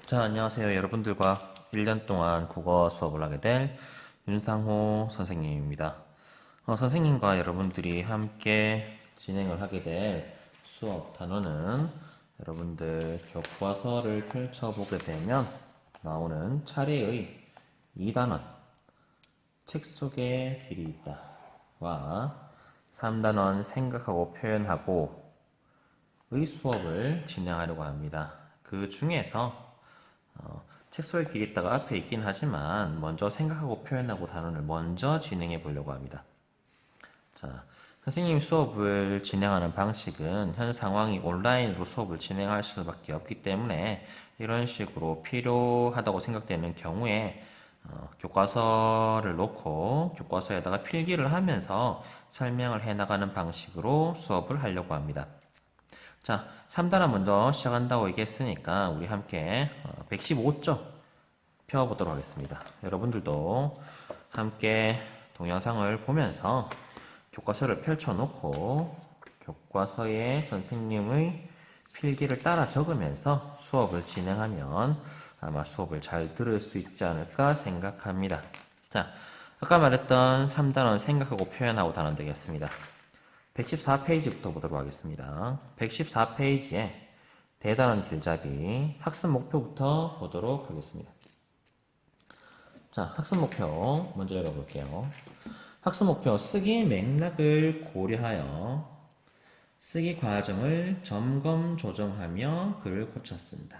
자, 안녕하세요. 여러분들과 1년 동안 국어 수업을 하게 될 윤상호 선생님입니다. 선생님과 여러분들이 함께 진행을 하게 될 수업 단어는 여러분들 교과서를 펼쳐보게 되면 나오는 차례의 2단원, 책 속에 길이 있다와 3단원 생각하고 표현하고 의 수업을 진행하려고 합니다. 그 중에서 책 속에 길이 있다가 앞에 있긴 하지만 먼저 생각하고 표현하고 단원을 먼저 진행해 보려고 합니다. 자, 선생님 수업을 진행하는 방식은 현 상황이 온라인으로 수업을 진행할 수밖에 없기 때문에 이런 식으로 필요하다고 생각되는 경우에 교과서를 놓고 교과서에다가 필기를 하면서 설명을 해나가는 방식으로 수업을 하려고 합니다. 자, 3단원 먼저 시작한다고 얘기했으니까 우리 함께 115쪽 펴보도록 하겠습니다. 여러분들도 함께 동영상을 보면서 교과서를 펼쳐놓고 교과서에 선생님의 필기를 따라 적으면서 수업을 진행하면 아마 수업을 잘 들을 수 있지 않을까 생각합니다. 자, 아까 말했던 3단원 생각하고 표현하고 단원 되겠습니다. 114페이지부터 보도록 하겠습니다. 114페이지에 대단원 길잡이 학습 목표부터 보도록 하겠습니다. 자, 학습 목표 먼저 읽어볼게요. 학습 목표 쓰기 맥락을 고려하여 쓰기 과정을 점검 조정하며 글을 고쳐 쓴다.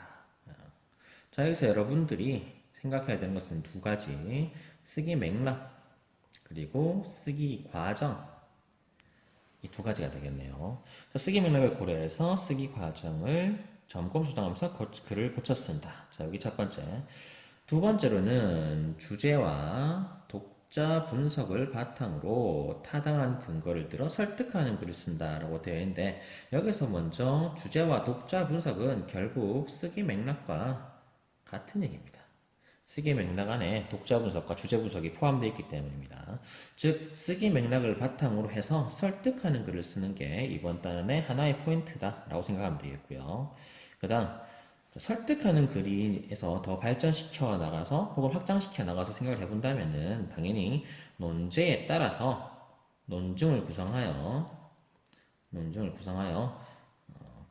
자, 여기서 여러분들이 생각해야 되는 것은 두 가지. 쓰기 맥락 그리고 쓰기 과정. 이 두 가지가 되겠네요. 쓰기 맥락을 고려해서 쓰기 과정을 점검 수정하면서 글을 고쳐 쓴다. 자, 여기 첫 번째. 두 번째로는 주제와 독자 분석을 바탕으로 타당한 근거를 들어 설득하는 글을 쓴다라고 되어 있는데 여기서 먼저 주제와 독자 분석은 결국 쓰기 맥락과 같은 얘기입니다. 쓰기 맥락 안에 독자 분석과 주제 분석이 포함되어 있기 때문입니다. 즉, 쓰기 맥락을 바탕으로 해서 설득하는 글을 쓰는 게 이번 단원의 하나의 포인트다라고 생각하면 되겠고요. 그 다음, 설득하는 글에서 더 발전시켜 나가서 혹은 확장시켜 나가서 생각을 해본다면은 당연히 논제에 따라서 논증을 구성하여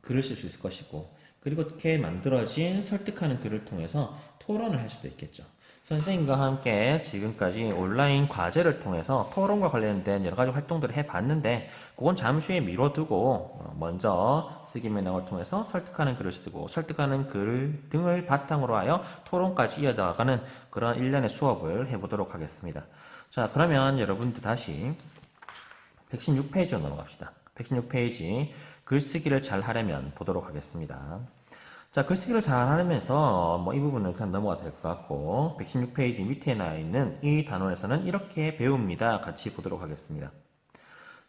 글을 쓸 수 있을 것이고 그리고 이렇게 만들어진 설득하는 글을 통해서 토론을 할 수도 있겠죠. 선생님과 함께 지금까지 온라인 과제를 통해서 토론과 관련된 여러 가지 활동들을 해봤는데 그건 잠시 후에 미뤄두고 먼저 쓰기 맥락을 통해서 설득하는 글을 쓰고 설득하는 글 등을 바탕으로 하여 토론까지 이어나가는 그런 일련의 수업을 해보도록 하겠습니다. 자, 그러면 여러분들 다시 116페이지로 넘어갑시다. 116페이지 글쓰기를 잘 하려면 보도록 하겠습니다. 자, 글쓰기를 잘 하면서 이 부분은 그냥 넘어가도 될 것 같고 116페이지 밑에 나와 있는 이 단원에서는 이렇게 배웁니다. 같이 보도록 하겠습니다.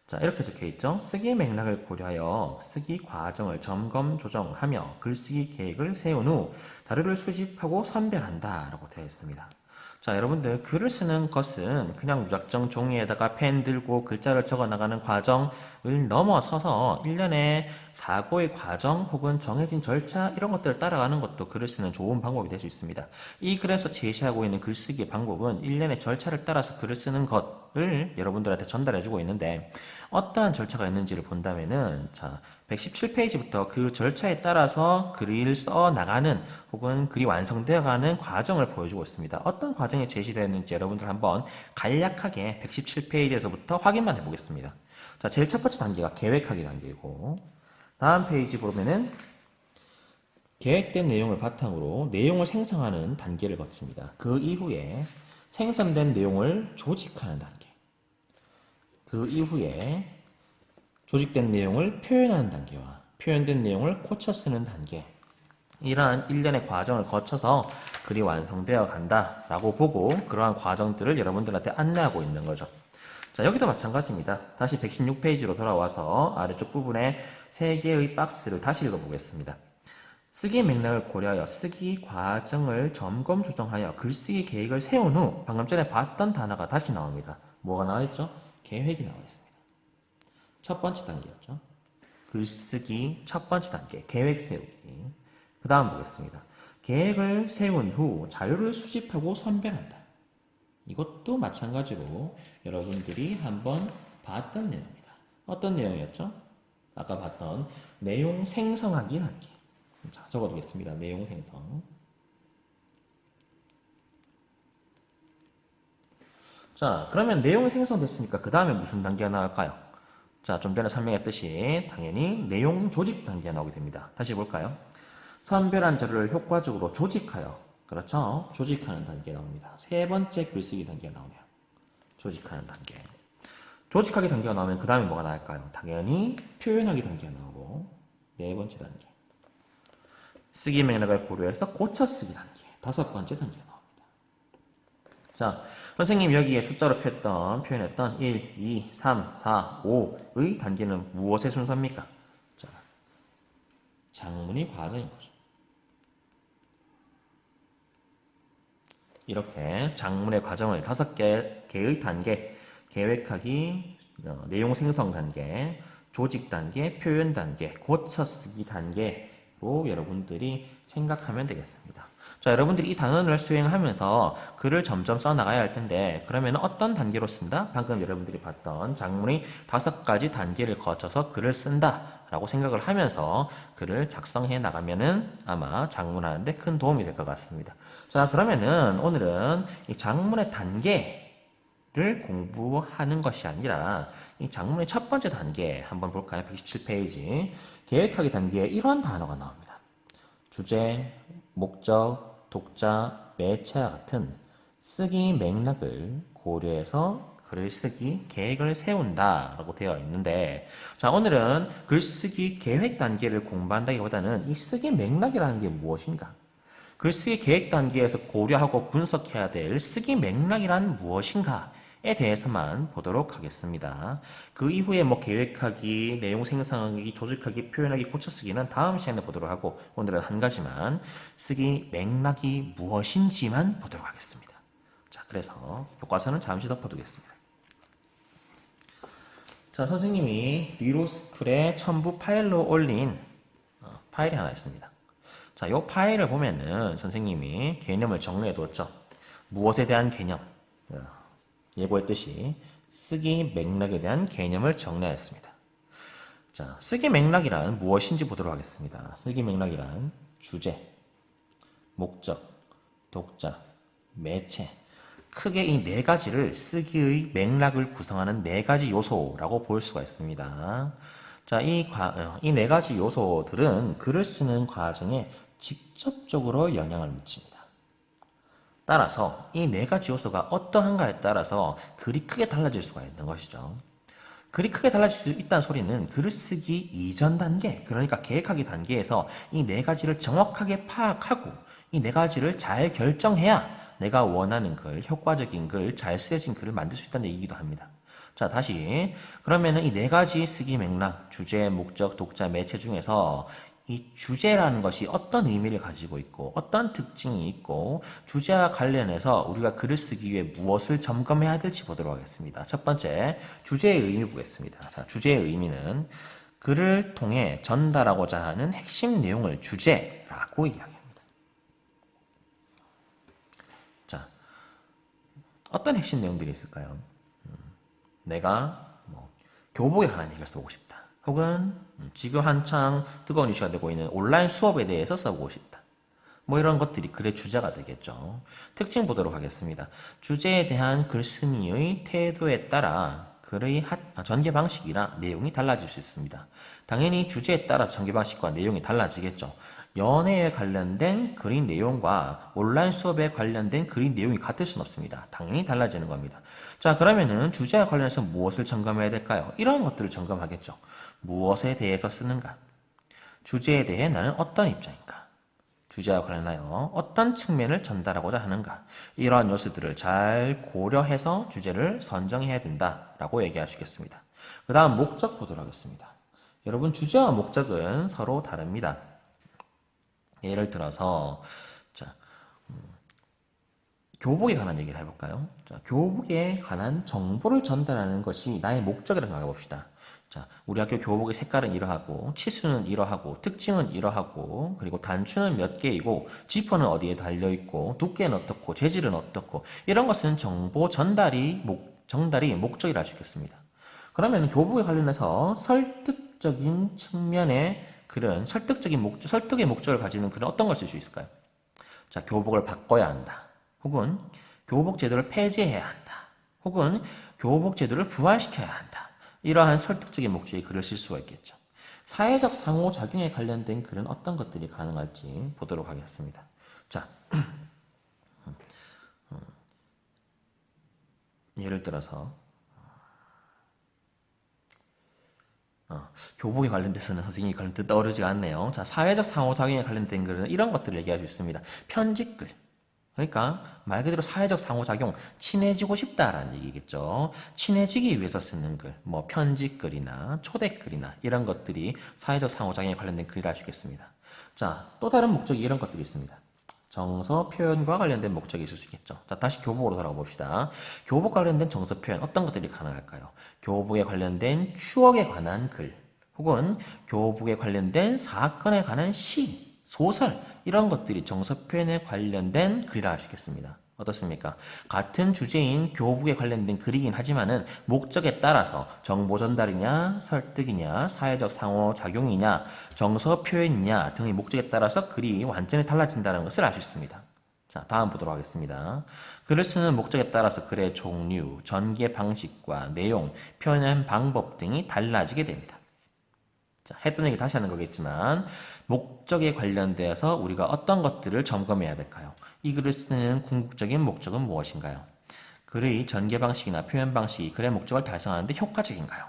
자, 이렇게 적혀 있죠. 쓰기 맥락을 고려하여 쓰기 과정을 점검 조정하며 글쓰기 계획을 세운 후 자료를 수집하고 선별한다 라고 되어 있습니다. 자, 여러분들 글을 쓰는 것은 그냥 무작정 종이에다가 펜 들고 글자를 적어 나가는 과정을 넘어서서 일련의 사고의 과정 혹은 정해진 절차 이런 것들을 따라가는 것도 글을 쓰는 좋은 방법이 될 수 있습니다. 이 글에서 제시하고 있는 글쓰기 방법은 일련의 절차를 따라서 글을 쓰는 것을 여러분들한테 전달해 주고 있는데 어떠한 절차가 있는지를 본다면은 자, 117페이지부터 그 절차에 따라서 글을 써 나가는 혹은 글이 완성되어 가는 과정을 보여주고 있습니다. 어떤 과정이 제시되었는지 여러분들 한번 간략하게 117페이지에서부터 확인만 해보겠습니다. 자, 제일 첫 번째 단계가 계획하기 단계이고 다음 페이지 보면은 계획된 내용을 바탕으로 내용을 생성하는 단계를 거칩니다. 그 이후에 생성된 내용을 조직하는 단계. 그 이후에 조직된 내용을 표현하는 단계와 표현된 내용을 고쳐 쓰는 단계. 이러한 일련의 과정을 거쳐서 글이 완성되어 간다라고 보고 그러한 과정들을 여러분들한테 안내하고 있는 거죠. 자, 여기도 마찬가지입니다. 다시 116페이지로 돌아와서 아래쪽 부분에 3개의 박스를 다시 읽어보겠습니다. 쓰기 맥락을 고려하여 쓰기 과정을 점검 조정하여 글쓰기 계획을 세운 후 방금 전에 봤던 단어가 다시 나옵니다. 뭐가 나와 있죠? 계획이 나와 있습니다. 첫 번째 단계였죠. 글쓰기 첫 번째 단계, 계획 세우기. 그 다음 보겠습니다. 계획을 세운 후 자료를 수집하고 선별한다. 이것도 마찬가지로 여러분들이 한번 봤던 내용입니다. 어떤 내용이었죠? 아까 봤던 내용 생성하기 단계. 자, 적어두겠습니다. 내용 생성. 자, 그러면 내용이 생성됐으니까 그 다음에 무슨 단계가 나올까요? 자, 좀 전에 설명했듯이 당연히 내용 조직 단계가 나오게 됩니다. 다시 볼까요? 선별한 자료를 효과적으로 조직하여, 그렇죠? 조직하는 단계가 나옵니다. 세 번째 글쓰기 단계가 나오네요. 조직하는 단계. 조직하기 단계가 나오면 그 다음에 뭐가 나올까요? 당연히 표현하기 단계가 나오고, 네 번째 단계. 쓰기 맥락을 고려해서 고쳐 쓰기 단계. 다섯 번째 단계가 나옵니다. 자, 선생님 여기에 숫자로 표현했던 1, 2, 3, 4, 5의 단계는 무엇의 순서입니까? 자, 장문의 과정인 거죠. 이렇게 장문의 과정을 5개의 단계, 계획하기, 내용 생성 단계, 조직 단계, 표현 단계, 고쳐 쓰기 단계로 여러분들이 생각하면 되겠습니다. 자, 여러분들이 이 단원을 수행하면서 글을 점점 써나가야 할 텐데, 그러면 어떤 단계로 쓴다? 방금 여러분들이 봤던 장문의 5가지 단계를 거쳐서 글을 쓴다 라고 생각을 하면서 글을 작성해 나가면은 아마 장문하는데 큰 도움이 될 것 같습니다. 자, 그러면은 오늘은 이 장문의 단계를 공부하는 것이 아니라 이 장문의 첫 번째 단계 한번 볼까요? 127페이지. 계획하기 단계에 이런 단어가 나옵니다. 주제, 목적, 독자, 매체와 같은 쓰기 맥락을 고려해서 글쓰기 계획을 세운다 라고 되어 있는데, 자, 오늘은 글쓰기 계획 단계를 공부한다기보다는 이 쓰기 맥락이라는 게 무엇인가, 글쓰기 계획 단계에서 고려하고 분석해야 될 쓰기 맥락이란 무엇인가에 대해서만 보도록 하겠습니다. 그 이후에 뭐 계획하기, 내용 생성하기, 조직하기, 표현하기, 고쳐쓰기는 다음 시간에 보도록 하고, 오늘은 한 가지만 쓰기 맥락이 무엇인지만 보도록 하겠습니다. 자, 그래서 교과서는 잠시 덮어두겠습니다. 자, 선생님이 리로스쿨에 첨부 파일로 올린 파일이 하나 있습니다. 자, 이 파일을 보면은 선생님이 개념을 정리해 두었죠. 무엇에 대한 개념? 예고했듯이 쓰기 맥락에 대한 개념을 정리하였습니다. 자, 쓰기 맥락이란 무엇인지 보도록 하겠습니다. 쓰기 맥락이란 주제, 목적, 독자, 매체. 크게 이 네 가지를 쓰기의 맥락을 구성하는 네 가지 요소라고 볼 수가 있습니다. 자, 이 네 가지 요소들은 글을 쓰는 과정에 직접적으로 영향을 미칩니다. 따라서 이 네 가지 요소가 어떠한가에 따라서 글이 크게 달라질 수가 있는 것이죠. 글이 크게 달라질 수 있다는 소리는 글을 쓰기 이전 단계, 그러니까 계획하기 단계에서 이 네 가지를 정확하게 파악하고 이 네 가지를 잘 결정해야 내가 원하는 글, 효과적인 글, 잘 쓰여진 글을 만들 수 있다는 얘기이기도 합니다. 자, 다시 그러면은 이 네 가지 쓰기 맥락, 주제, 목적, 독자, 매체 중에서 이 주제라는 것이 어떤 의미를 가지고 있고 어떤 특징이 있고 주제와 관련해서 우리가 글을 쓰기 위해 무엇을 점검해야 될지 보도록 하겠습니다. 첫 번째, 주제의 의미 보겠습니다. 자, 주제의 의미는 글을 통해 전달하고자 하는 핵심 내용을 주제라고 이야기합니다. 자, 어떤 핵심 내용들이 있을까요? 내가 교복에 관한 얘기를 써보고 싶다. 혹은 지금 한창 뜨거운 이슈가 되고 있는 온라인 수업에 대해서 써보고 싶다. 뭐 이런 것들이 글의 주제가 되겠죠. 특징 보도록 하겠습니다. 주제에 대한 글쓴이의 태도에 따라 글의 전개 방식이나 내용이 달라질 수 있습니다. 당연히 주제에 따라 전개 방식과 내용이 달라지겠죠. 연애에 관련된 글의 내용과 온라인 수업에 관련된 글의 내용이 같을 수는 없습니다. 당연히 달라지는 겁니다. 자, 그러면은 주제와 관련해서 무엇을 점검해야 될까요? 이런 것들을 점검하겠죠. 무엇에 대해서 쓰는가? 주제에 대해 나는 어떤 입장인가? 주제와 관련하여 어떤 측면을 전달하고자 하는가? 이러한 요소들을 잘 고려해서 주제를 선정해야 된다라고 얘기할 수 있겠습니다. 그 다음 목적 보도록 하겠습니다. 여러분, 주제와 목적은 서로 다릅니다. 예를 들어서 자, 교복에 관한 얘기를 해볼까요? 자, 교복에 관한 정보를 전달하는 것이 나의 목적이라고 생각해 봅시다. 자, 우리 학교 교복의 색깔은 이러하고, 치수는 이러하고, 특징은 이러하고, 그리고 단추는 몇 개이고, 지퍼는 어디에 달려있고, 두께는 어떻고, 재질은 어떻고, 이런 것은 정보 전달이 목적이라 할 수 있겠습니다. 그러면 교복에 관련해서 설득적인 측면의 그런 설득의 목적을 가지는 그런 어떤 걸 쓸 수 있을까요? 자, 교복을 바꿔야 한다. 혹은 교복 제도를 폐지해야 한다. 혹은 교복 제도를 부활시켜야 한다. 이러한 설득적인 목적의 글을 쓸 수가 있겠죠. 사회적 상호작용에 관련된 글은 어떤 것들이 가능할지 보도록 하겠습니다. 자, 예를 들어서 교복에 관련돼서는 선생님이 관련 떠오르지가 않네요. 자, 사회적 상호작용에 관련된 글은 이런 것들을 얘기할 수 있습니다. 편집글. 그러니까 말 그대로 사회적 상호작용, 친해지고 싶다라는 얘기겠죠. 친해지기 위해서 쓰는 글, 뭐 편집글이나 초대글이나 이런 것들이 사회적 상호작용에 관련된 글이라 할 수 있겠습니다. 자, 또 다른 목적이 이런 것들이 있습니다. 정서 표현과 관련된 목적이 있을 수 있겠죠. 자, 다시 교복으로 돌아가 봅시다. 교복 관련된 정서 표현 어떤 것들이 가능할까요? 교복에 관련된 추억에 관한 글, 혹은 교복에 관련된 사건에 관한 시, 소설 이런 것들이 정서 표현에 관련된 글이라 할 수 있겠습니다. 어떻습니까? 같은 주제인 교복에 관련된 글이긴 하지만은 목적에 따라서 정보 전달이냐, 설득이냐, 사회적 상호작용이냐, 정서 표현이냐 등의 목적에 따라서 글이 완전히 달라진다는 것을 알 수 있습니다. 자, 다음 보도록 하겠습니다. 글을 쓰는 목적에 따라서 글의 종류, 전개 방식과 내용, 표현 방법 등이 달라지게 됩니다. 자, 했던 얘기 다시 하는 거겠지만 목적에 관련되어서 우리가 어떤 것들을 점검해야 될까요? 이 글을 쓰는 궁극적인 목적은 무엇인가요? 글의 전개 방식이나 표현 방식이 글의 목적을 달성하는데 효과적인가요?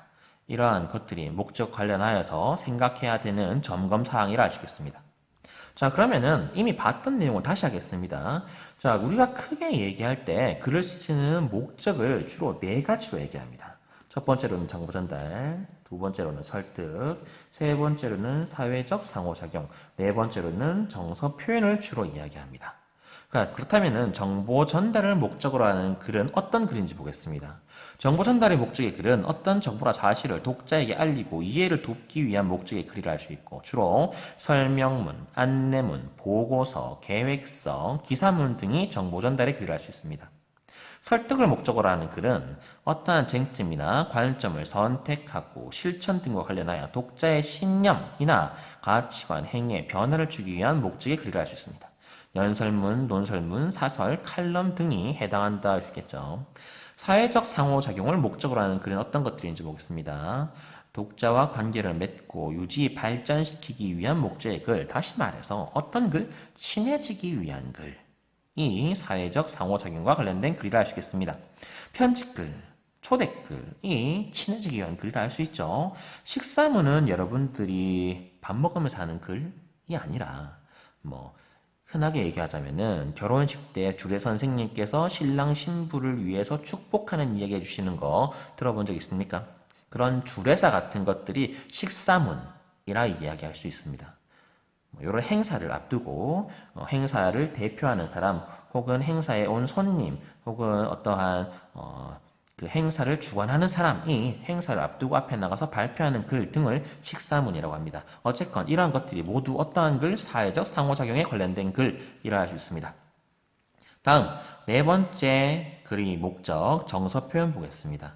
이러한 것들이 목적 관련하여서 생각해야 되는 점검 사항이라 할 수 있겠습니다. 자, 그러면은 이미 봤던 내용을 다시 하겠습니다. 자, 우리가 크게 얘기할 때 글을 쓰는 목적을 주로 네 가지로 얘기합니다. 첫 번째로는 정보 전달, 두 번째로는 설득, 세 번째로는 사회적 상호작용, 네 번째로는 정서 표현을 주로 이야기합니다. 그러니까 그렇다면은 정보 전달을 목적으로 하는 글은 어떤 글인지 보겠습니다. 정보 전달의 목적의 글은 어떤 정보나 사실을 독자에게 알리고 이해를 돕기 위한 목적의 글이라 할 수 있고, 주로 설명문, 안내문, 보고서, 계획서, 기사문 등이 정보 전달의 글이라 할 수 있습니다. 설득을 목적으로 하는 글은 어떠한 쟁점이나 관점을 선택하고 실천 등과 관련하여 독자의 신념이나 가치관, 행위에 변화를 주기 위한 목적의 글이라 할 수 있습니다. 연설문, 논설문, 사설, 칼럼 등이 해당한다 할 수 있겠죠. 사회적 상호작용을 목적으로 하는 글은 어떤 것들인지 보겠습니다. 독자와 관계를 맺고 유지, 발전시키기 위한 목적의 글, 다시 말해서 어떤 글? 친해지기 위한 글. 이 사회적 상호작용과 관련된 글이라 할 수 있겠습니다. 편집글, 초대글이 친해지기 위한 글이라 할 수 있죠. 식사문은 여러분들이 밥 먹으면서 하는 글이 아니라 흔하게 얘기하자면은 결혼식 때 주례 선생님께서 신랑 신부를 위해서 축복하는 이야기 해주시는 거 들어본 적 있습니까? 그런 주례사 같은 것들이 식사문이라 이야기할 수 있습니다. 이런 행사를 앞두고 행사를 대표하는 사람, 혹은 행사에 온 손님, 혹은 어떠한 그 행사를 주관하는 사람이 행사를 앞두고 앞에 나가서 발표하는 글 등을 식사문이라고 합니다. 어쨌건 이러한 것들이 모두 어떠한 글? 사회적 상호작용에 관련된 글이라 할 수 있습니다. 다음 네 번째 글의 목적, 정서 표현 보겠습니다.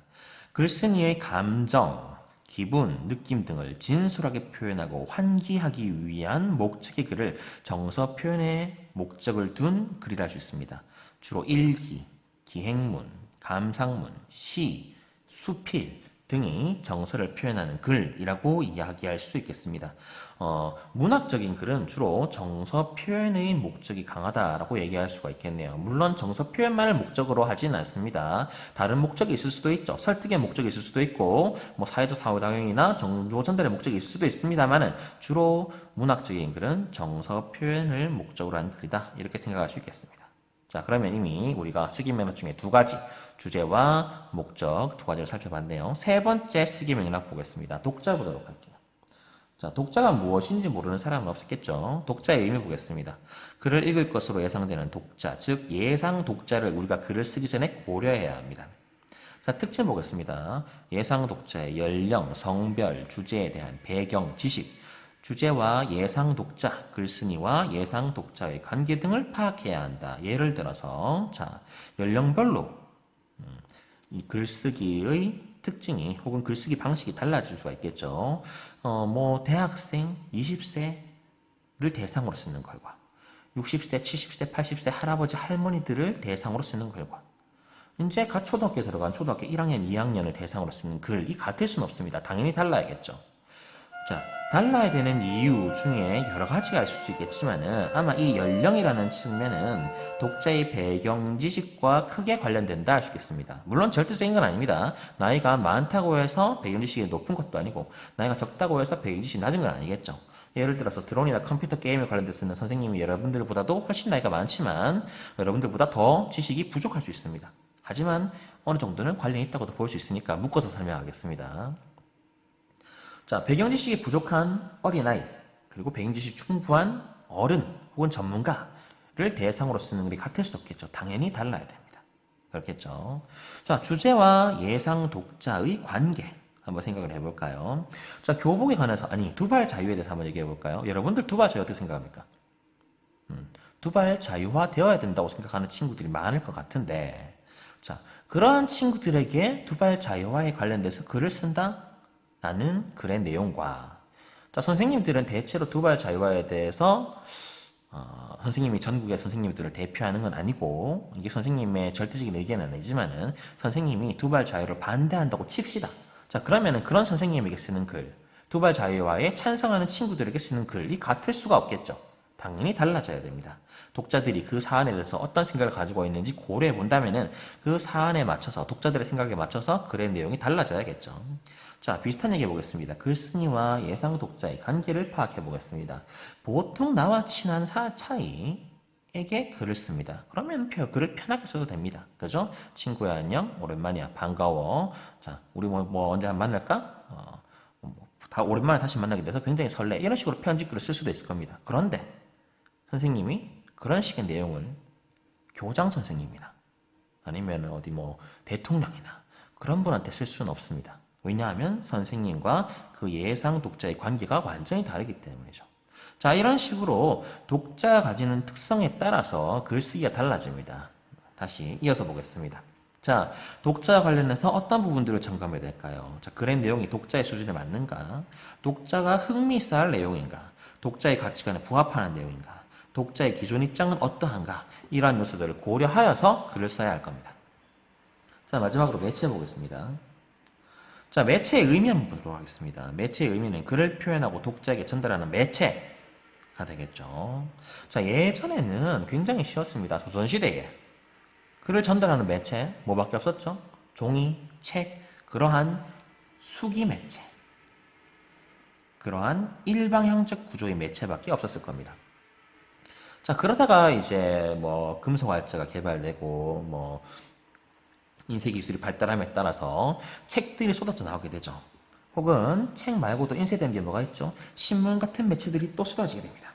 글쓴이의 감정, 기분, 느낌 등을 진솔하게 표현하고 환기하기 위한 목적의 글을 정서 표현의 목적을 둔 글이라 할 수 있습니다. 주로 일기, 기행문, 감상문, 시, 수필 등이 정서를 표현하는 글이라고 이야기할 수 있겠습니다. 문학적인 글은 주로 정서 표현의 목적이 강하다라고 얘기할 수가 있겠네요. 물론 정서 표현만을 목적으로 하진 않습니다. 다른 목적이 있을 수도 있죠. 설득의 목적이 있을 수도 있고, 사회적 상호작용이나 정보 전달의 목적이 있을 수도 있습니다만은 주로 문학적인 글은 정서 표현을 목적으로 한 글이다. 이렇게 생각할 수 있겠습니다. 자, 그러면 이미 우리가 쓰기 맥락 중에 두 가지, 주제와 목적 두 가지를 살펴봤네요. 세 번째 쓰기 맥락 보겠습니다. 독자 보도록 할게요. 자, 독자가 무엇인지 모르는 사람은 없겠죠. 독자의 의미 보겠습니다. 글을 읽을 것으로 예상되는 독자, 즉 예상 독자를 우리가 글을 쓰기 전에 고려해야 합니다. 자, 특징 보겠습니다. 예상 독자의 연령, 성별, 주제에 대한 배경, 지식, 주제와 예상 독자, 글쓴이와 예상 독자의 관계 등을 파악해야 한다. 예를 들어서 자, 연령별로 이 글쓰기의 특징이 혹은 글쓰기 방식이 달라질 수가 있겠죠. 뭐 대학생 20세를 대상으로 쓰는 글과 60세, 70세, 80세 할아버지 할머니들을 대상으로 쓰는 글과 이제 갓 초등학교에 들어간 초등학교 1학년, 2학년을 대상으로 쓰는 글이 같을 수는 없습니다. 당연히 달라야겠죠. 자, 달라야 되는 이유 중에 여러 가지가 있을 수 있겠지만은 아마 이 연령이라는 측면은 독자의 배경 지식과 크게 관련된다 할 수 있겠습니다. 물론 절대적인 건 아닙니다. 나이가 많다고 해서 배경 지식이 높은 것도 아니고 나이가 적다고 해서 배경 지식이 낮은 건 아니겠죠. 예를 들어서 드론이나 컴퓨터 게임에 관련돼서 쓰는 선생님이 여러분들보다도 훨씬 나이가 많지만 여러분들보다 더 지식이 부족할 수 있습니다. 하지만 어느 정도는 관련이 있다고도 볼 수 있으니까 묶어서 설명하겠습니다. 자, 배경 지식이 부족한 어린아이, 그리고 배경 지식이 충분한 어른 혹은 전문가를 대상으로 쓰는 글이 같을 수 없겠죠. 당연히 달라야 됩니다. 그렇겠죠. 자, 주제와 예상 독자의 관계 한번 생각을 해볼까요? 자, 교복에 관해서, 아니, 두발 자유에 대해서 한번 얘기해 볼까요? 여러분들 두발 자유 어떻게 생각합니까? 두발 자유화 되어야 된다고 생각하는 친구들이 많을 것 같은데, 자, 그러한 친구들에게 두발 자유화에 관련돼서 글을 쓴다? 라는 글의 내용과, 자, 선생님들은 대체로 두발 자유화에 대해서 선생님이 전국의 선생님들을 대표하는 건 아니고 이게 선생님의 절대적인 의견은 아니지만은 선생님이 두발 자유를 반대한다고 칩시다. 자, 그러면은 그런 선생님에게 쓰는 글, 두발 자유화에 찬성하는 친구들에게 쓰는 글이 같을 수가 없겠죠. 당연히 달라져야 됩니다. 독자들이 그 사안에 대해서 어떤 생각을 가지고 있는지 고려해 본다면은 그 사안에 맞춰서 독자들의 생각에 맞춰서 글의 내용이 달라져야겠죠. 자, 비슷한 얘기 해보겠습니다. 글쓴이와 예상 독자의 관계를 파악해 보겠습니다. 보통 나와 친한 차이에게 글을 씁니다. 그러면 글을 편하게 써도 됩니다. 그죠? 친구야, 안녕. 오랜만이야. 반가워. 자, 우리 뭐 언제 한번 만날까? 다 오랜만에 다시 만나게 돼서 굉장히 설레. 이런 식으로 편집글을 쓸 수도 있을 겁니다. 그런데 선생님이 그런 식의 내용을 교장 선생님이나 아니면 어디 뭐 대통령이나 그런 분한테 쓸 수는 없습니다. 왜냐하면 선생님과 그 예상 독자의 관계가 완전히 다르기 때문이죠. 자, 이런 식으로 독자가 가지는 특성에 따라서 글쓰기가 달라집니다. 다시 이어서 보겠습니다. 자, 독자와 관련해서 어떤 부분들을 점검해야 될까요? 자, 글의 내용이 독자의 수준에 맞는가? 독자가 흥미 있어 할 내용인가? 독자의 가치관에 부합하는 내용인가? 독자의 기존 입장은 어떠한가? 이러한 요소들을 고려하여서 글을 써야 할 겁니다. 자, 마지막으로 매체 보겠습니다. 자, 매체의 의미 한번 보도록 하겠습니다. 매체의 의미는 글을 표현하고 독자에게 전달하는 매체가 되겠죠. 자, 예전에는 굉장히 쉬웠습니다. 조선시대에. 글을 전달하는 매체, 뭐밖에 없었죠? 종이, 책, 그러한 수기 매체. 그러한 일방향적 구조의 매체밖에 없었을 겁니다. 자, 그러다가 이제 뭐 금속활자가 개발되고 뭐 인쇄 기술이 발달함에 따라서 책들이 쏟아져 나오게 되죠. 혹은 책 말고도 인쇄된 게 뭐가 있죠? 신문 같은 매체들이 또 쏟아지게 됩니다.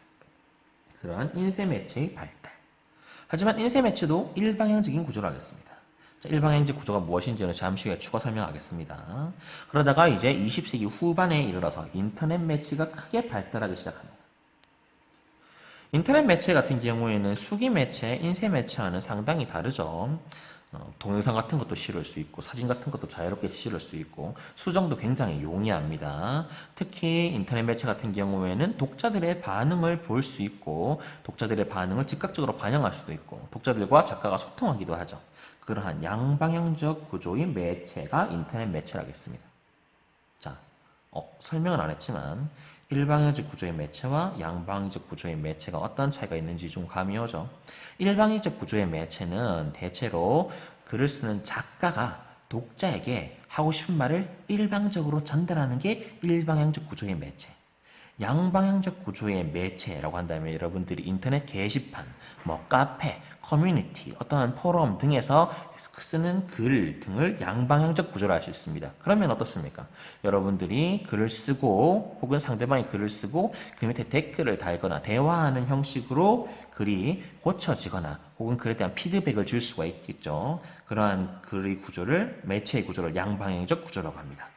그러한 인쇄 매체의 발달. 하지만 인쇄 매체도 일방향적인 구조를 하겠습니다. 자, 일방향적 구조가 무엇인지는 잠시 후에 추가 설명하겠습니다. 그러다가 이제 20세기 후반에 이르러서 인터넷 매체가 크게 발달하기 시작합니다. 인터넷 매체 같은 경우에는 수기 매체, 인쇄 매체와는 상당히 다르죠. 동영상 같은 것도 실을 수 있고 사진 같은 것도 자유롭게 실을 수 있고 수정도 굉장히 용이합니다. 특히 인터넷 매체 같은 경우에는 독자들의 반응을 볼 수 있고 독자들의 반응을 즉각적으로 반영할 수도 있고 독자들과 작가가 소통하기도 하죠. 그러한 양방향적 구조의 매체가 인터넷 매체라겠습니다. 자, 설명은 안 했지만 일방향적 구조의 매체와 양방향적 구조의 매체가 어떤 차이가 있는지 좀 감이 오죠. 일방향적 구조의 매체는 대체로 글을 쓰는 작가가 독자에게 하고 싶은 말을 일방적으로 전달하는 게 일방향적 구조의 매체. 양방향적 구조의 매체라고 한다면 여러분들이 인터넷 게시판, 뭐 카페, 커뮤니티, 어떠한 포럼 등에서 쓰는 글 등을 양방향적 구조로 할 수 있습니다. 그러면 어떻습니까? 여러분들이 글을 쓰고 혹은 상대방이 글을 쓰고 그 밑에 댓글을 달거나 대화하는 형식으로 글이 고쳐지거나 혹은 글에 대한 피드백을 줄 수가 있겠죠. 그러한 글의 구조를 매체의 구조를 양방향적 구조라고 합니다.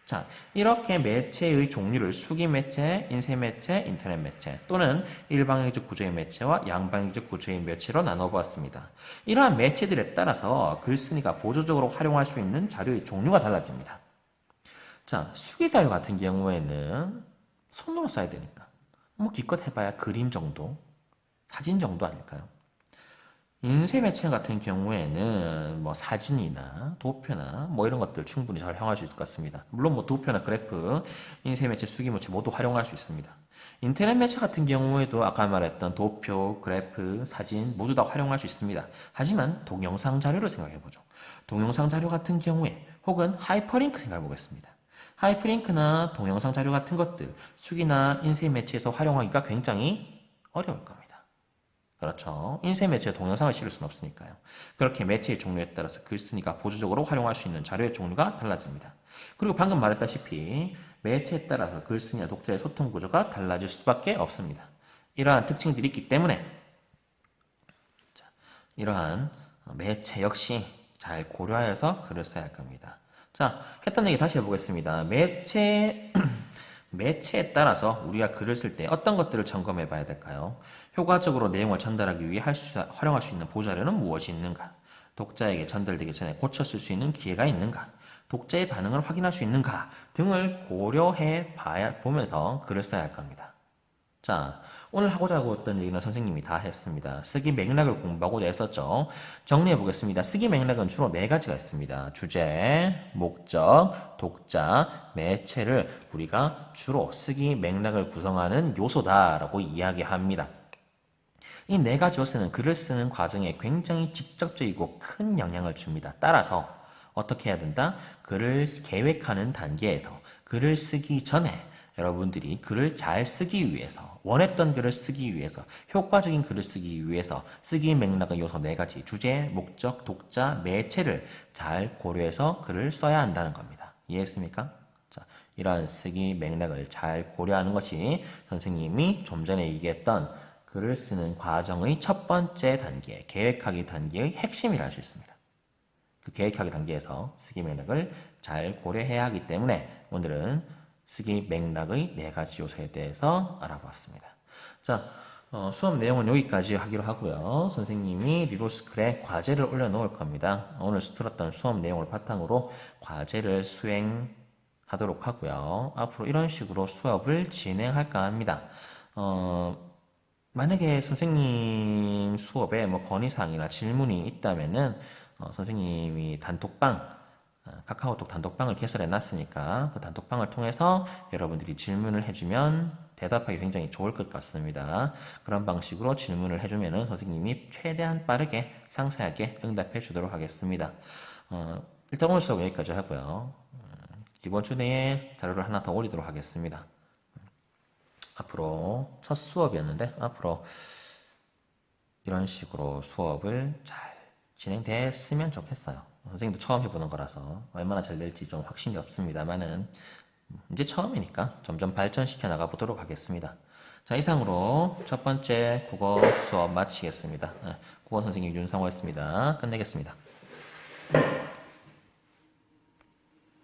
자, 이렇게 매체의 종류를 수기 매체, 인쇄 매체, 인터넷 매체 또는 일방향적 구조의 매체와 양방향적 구조의 매체로 나눠보았습니다. 이러한 매체들에 따라서 글쓴이가 보조적으로 활용할 수 있는 자료의 종류가 달라집니다. 자, 수기 자료 같은 경우에는 손으로 써야 되니까 뭐 기껏 해봐야 그림 정도, 사진 정도 아닐까요? 인쇄 매체 같은 경우에는 뭐 사진이나 도표나 뭐 이런 것들 충분히 잘 활용할 수 있을 것 같습니다. 물론 뭐 도표나 그래프, 인쇄 매체, 수기 매체 모두 활용할 수 있습니다. 인터넷 매체 같은 경우에도 아까 말했던 도표, 그래프, 사진 모두 다 활용할 수 있습니다. 하지만 동영상 자료를 생각해보죠. 동영상 자료 같은 경우에 혹은 하이퍼링크 생각해 보겠습니다. 하이퍼링크나 동영상 자료 같은 것들 수기나 인쇄 매체에서 활용하기가 굉장히 어려울 겁니다. 그렇죠. 인쇄 매체에 동영상을 실을 수는 없으니까요. 그렇게 매체의 종류에 따라서 글쓴이가 보조적으로 활용할 수 있는 자료의 종류가 달라집니다. 그리고 방금 말했다시피 매체에 따라서 글쓴이와 독자의 소통 구조가 달라질 수밖에 없습니다. 이러한 특징들이 있기 때문에 이러한 매체 역시 잘 고려하여서 글을 써야 할 겁니다. 자, 했던 얘기 다시 해보겠습니다. 매체에 따라서 우리가 글을 쓸 때 어떤 것들을 점검해 봐야 될까요? 효과적으로 내용을 전달하기 위해 활용할 수 있는 보자료는 무엇이 있는가? 독자에게 전달되기 전에 고쳐 쓸 수 있는 기회가 있는가? 독자의 반응을 확인할 수 있는가? 등을 고려해 보면서 글을 써야 할 겁니다. 자, 오늘 하고자 하고 있던 얘기는 선생님이 다 했습니다. 쓰기 맥락을 공부하고자 했었죠. 정리해 보겠습니다. 쓰기 맥락은 주로 네 가지가 있습니다. 주제, 목적, 독자, 매체를 우리가 주로 쓰기 맥락을 구성하는 요소다라고 이야기합니다. 이 네 가지 요소는 글을 쓰는 과정에 굉장히 직접적이고 큰 영향을 줍니다. 따라서 어떻게 해야 된다? 글을 계획하는 단계에서 글을 쓰기 전에 여러분들이 글을 잘 쓰기 위해서, 원했던 글을 쓰기 위해서, 효과적인 글을 쓰기 위해서 쓰기 맥락의 요소 네 가지, 주제, 목적, 독자, 매체를 잘 고려해서 글을 써야 한다는 겁니다. 이해했습니까? 자, 이러한 쓰기 맥락을 잘 고려하는 것이 선생님이 좀 전에 얘기했던 글을 쓰는 과정의 첫 번째 단계, 계획하기 단계의 핵심이라 할 수 있습니다. 그 계획하기 단계에서 쓰기 맥락을 잘 고려해야 하기 때문에 오늘은 쓰기 맥락의 네 가지 요소에 대해서 알아보았습니다. 자, 수업 내용은 여기까지 하기로 하고요. 선생님이 리로스클에 과제를 올려놓을 겁니다. 오늘 들었던 수업 내용을 바탕으로 과제를 수행하도록 하고요. 앞으로 이런 식으로 수업을 진행할까 합니다. 만약에 선생님 수업에 뭐 건의사항이나 질문이 있다면은 선생님이 카카오톡 단톡방을 개설해 놨으니까 그 단톡방을 통해서 여러분들이 질문을 해주면 대답하기 굉장히 좋을 것 같습니다. 그런 방식으로 질문을 해주면은 선생님이 최대한 빠르게 상세하게 응답해 주도록 하겠습니다. 일단 오늘 수업 여기까지 하고요. 이번 주 내에 자료를 하나 더 올리도록 하겠습니다. 앞으로 첫 수업이었는데 앞으로 이런 식으로 수업을 잘 진행됐으면 좋겠어요. 선생님도 처음 해보는 거라서 얼마나 잘 될지 좀 확신이 없습니다만은 이제 처음이니까 점점 발전시켜 나가보도록 하겠습니다. 자, 이상으로 첫 번째 국어 수업 마치겠습니다. 국어 선생님 윤상호였습니다. 끝내겠습니다.